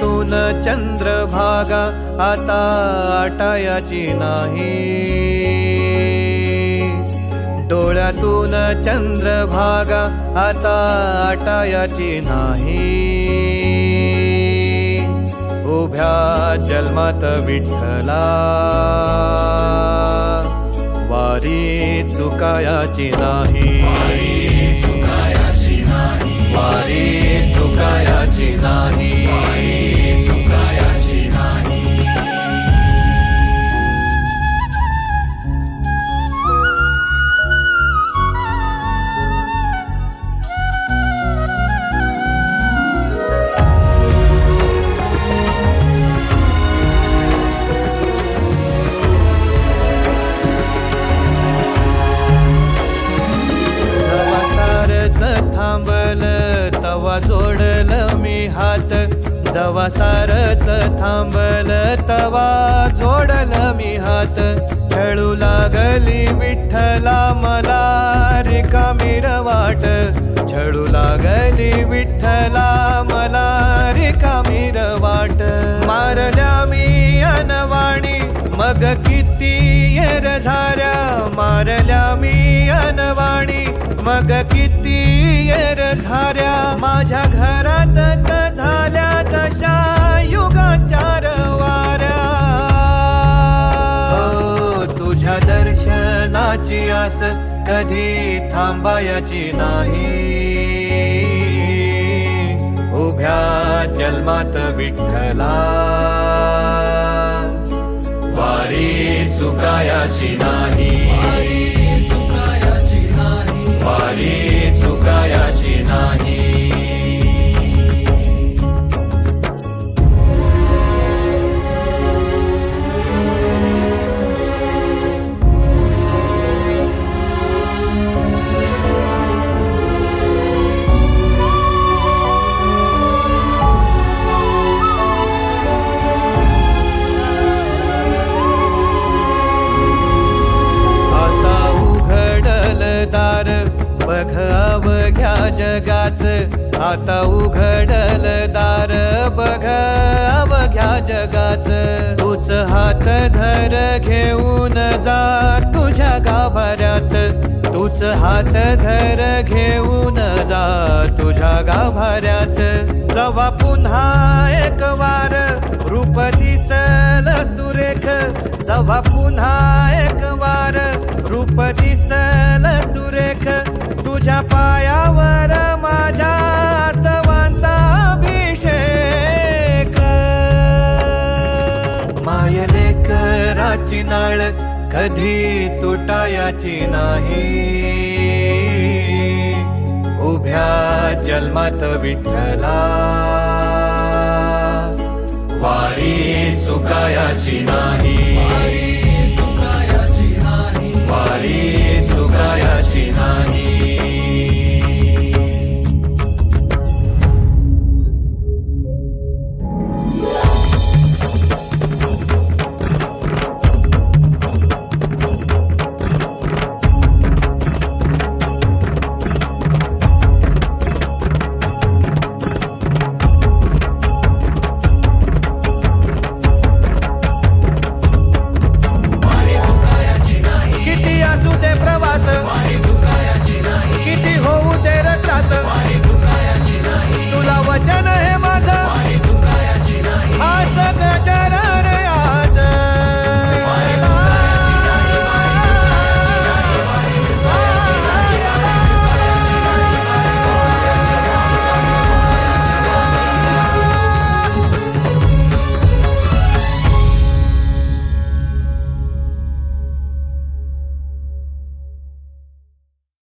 डोळ्यातून चंद्रभागा आता आटायाची नाही, डोळ्यातून चंद्रभागा आता आटायाची नाही. उभ्या जन्मात विठ्ठला वारी चुकायाची नाही, वारी चुकायाची नाही. थांबल तवा जोडलं मी हात, जवा सारच थांबल तवा जोडलं मी हात. खेळू लागली विठ्ठला मला रिकामी वाट, छळू लागली विठ्ठला मला रिकामी वाट. मारल्या मी अनवाणी मग किती येर झाऱ्या, मारल्या मी अनवाणी मग किती येर झाऱ्या. माझ्या घरातच झाल्या जशा युगाचार वाऱ्या. हो तुझ्या दर्शनाची आस कधी थांबायची नाही, उभ्या जन्मात विठ्ठला वारी चुकायाची नाही, वारी चुकायाची नाही. बघ अवघ्या जगाच, आता उघडल दार बघ अवघ्या जगाच. तूच हात धर घेऊन जा तुझ्या गाभाऱ्यात, तूच हात धर घेऊन जा तुझ्या गाभाऱ्यात. जवा पुन्हा एक वार रूप दिसल सुरेख, जवा पुन्हा एक वार रूप दिसल सुरेख. तुझ्या पायावर माझ्या आसवांचा अभिषेक. मायलेकराची नाळ कधी तुटायाची नाही, उभ्या जन्मात विठ्ठला वारी चुकायाची नाही.